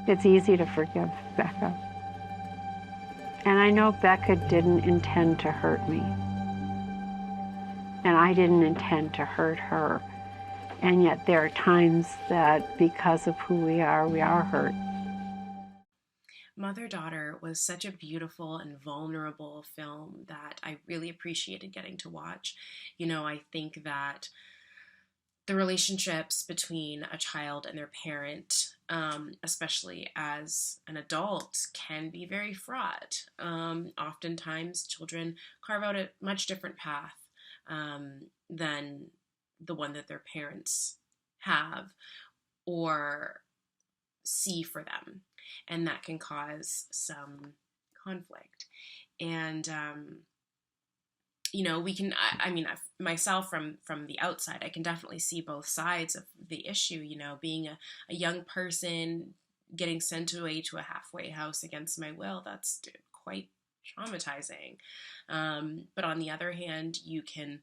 It's easy to forgive Bekah. And I know Bekah didn't intend to hurt me. And I didn't intend to hurt her. And yet there are times that because of who we are hurt. Mother-Daughter was such a beautiful and vulnerable film that I really appreciated getting to watch. I think that the relationships between a child and their parent, especially as an adult, can be very fraught. Oftentimes, children carve out a much different path than the one that their parents have or see for them, and that can cause some conflict. And we can. I mean, myself from the outside, I can definitely see both sides of the issue. Being a young person getting sent away to a halfway house against my will, that's quite traumatizing. But on the other hand, you can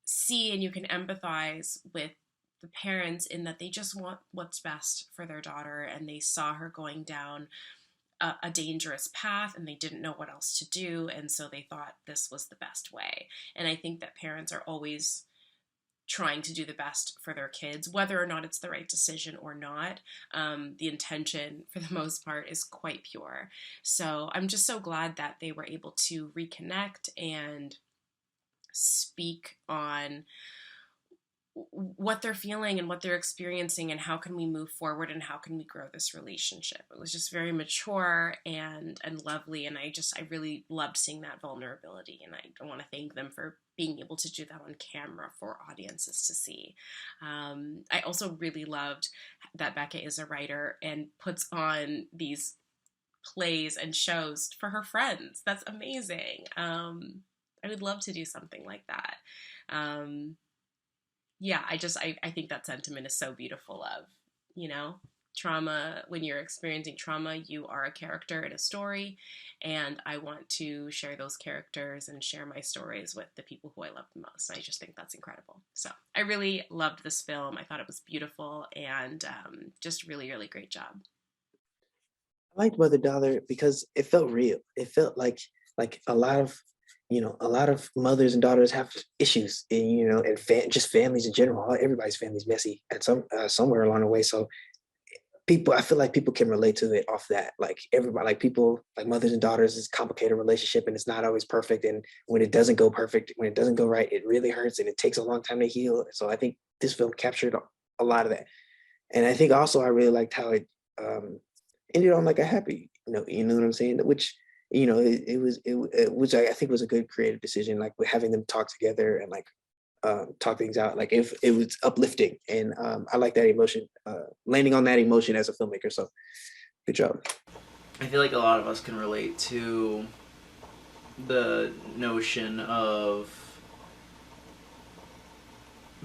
see and you can empathize with the parents in that they just want what's best for their daughter, and they saw her going down a dangerous path and they didn't know what else to do, and so they thought this was the best way. And I think that parents are always trying to do the best for their kids, whether or not it's the right decision or not. The intention, for the most part, is quite pure. So I'm just so glad that they were able to reconnect and speak on what they're feeling and what they're experiencing and how can we move forward and how can we grow this relationship. It was just very mature and lovely, and I really loved seeing that vulnerability, and I want to thank them for being able to do that on camera for audiences to see. I also really loved that Bekah is a writer and puts on these plays and shows for her friends. That's amazing. I would love to do something like that. Yeah, I think that sentiment is so beautiful of, trauma. When you're experiencing trauma, you are a character in a story, and I want to share those characters and share my stories with the people who I love the most. I just think that's incredible. So I really loved this film. I thought it was beautiful, and just really, really great job. I liked Mother Dollar because it felt real. It felt like a lot of a lot of mothers and daughters have issues, and and just families in general. Everybody's family's messy at somewhere along the way. So I feel like people can relate to it off that. Like everybody, like people, like mothers and daughters, is a complicated relationship, and it's not always perfect. And when it doesn't go perfect, when it doesn't go right, it really hurts, and it takes a long time to heal. So I think this film captured a lot of that. And I think also I really liked how it ended on like a happy note. You know what I'm saying? Which which I think was a good creative decision. Like with having them talk together and like talk things out. Like if it was uplifting, and I like that emotion, landing on that emotion as a filmmaker. So good job. I feel like a lot of us can relate to the notion of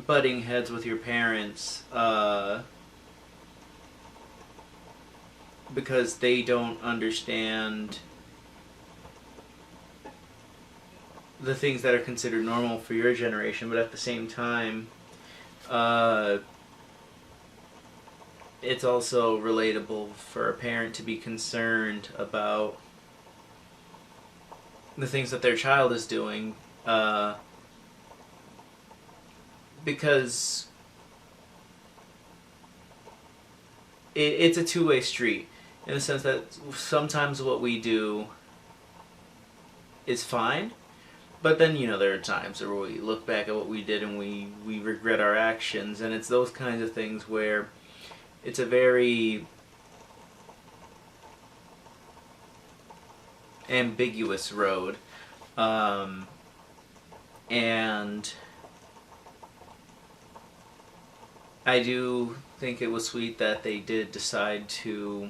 butting heads with your parents because they don't understand the things that are considered normal for your generation, but at the same time, it's also relatable for a parent to be concerned about the things that their child is doing, because it's a two-way street, in the sense that sometimes what we do is fine, but then, there are times where we look back at what we did and we regret our actions, and it's those kinds of things where it's a very ambiguous road. And I do think it was sweet that they did decide to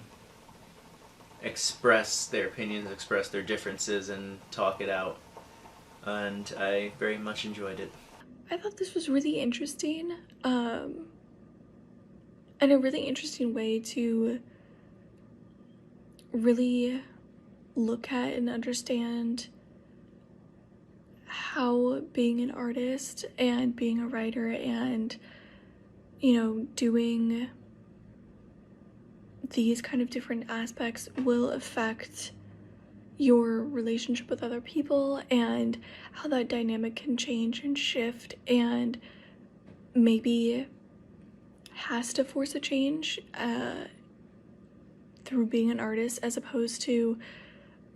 express their opinions, express their differences, and talk it out. And I very much enjoyed it. I thought this was really interesting, and a really interesting way to really look at and understand how being an artist and being a writer and, doing these kind of different aspects will affect your relationship with other people and how that dynamic can change and shift and maybe has to force a change through being an artist as opposed to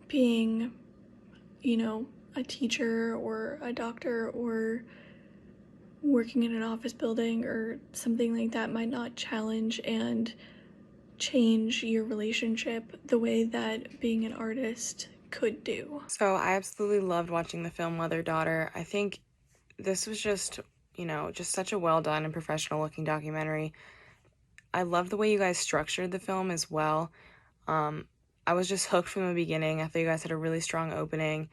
being, you know, a teacher or a doctor or working in an office building or something like that might not challenge and change your relationship the way that being an artist could do. So I absolutely loved watching the film Mother-Daughter. I think this was just, you know, just such a well done and professional looking documentary. I love the way you guys structured the film as well. I was just hooked from the beginning. I thought you guys had a really strong opening,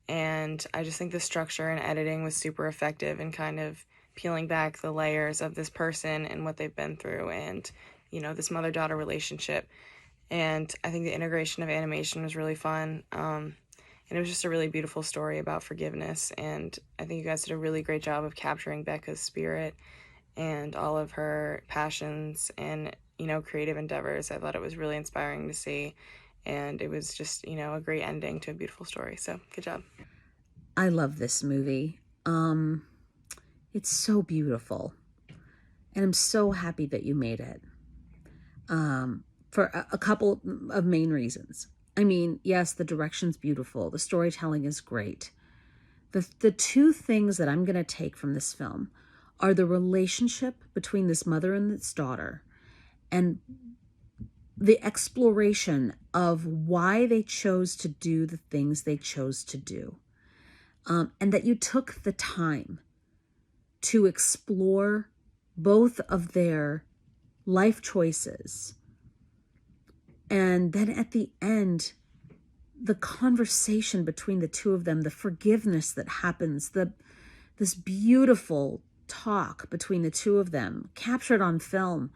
and I just think the structure and editing was super effective in kind of peeling back the layers of this person and what they've been through and, you know, this mother-daughter relationship. And I think the integration of animation was really fun. And it was just a really beautiful story about forgiveness. And I think you guys did a really great job of capturing Bekah's spirit and all of her passions and, you know, creative endeavors. I thought it was really inspiring to see. And it was just, you know, a great ending to a beautiful story. So good job. I love this movie. It's so beautiful. And I'm so happy that you made it. For a couple of main reasons. I mean, yes, the direction's beautiful. The storytelling is great. The two things that I'm going to take from this film are the relationship between this mother and this daughter and the exploration of why they chose to do the things they chose to do. And that you took the time to explore both of their life choices. And then at the end, the conversation between the two of them, the forgiveness that happens, this beautiful talk between the two of them, captured on film,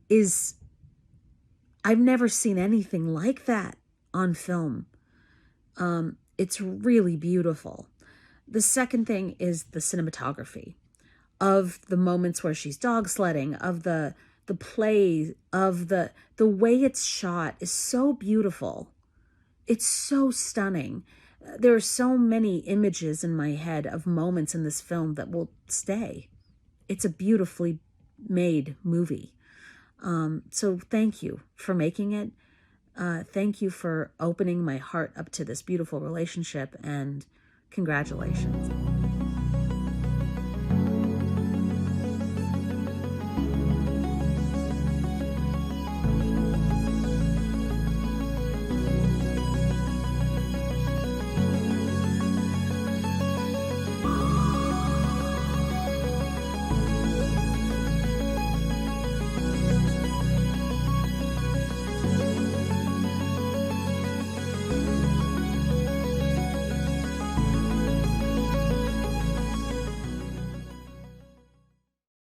is, I've never seen anything like that on film. It's really beautiful. The second thing is the cinematography of the moments where she's dog sledding, of the play, of the way it's shot is so beautiful. It's so stunning. There are so many images in my head of moments in this film that will stay. It's a beautifully made movie. So thank you for making it. Thank you for opening my heart up to this beautiful relationship, and congratulations.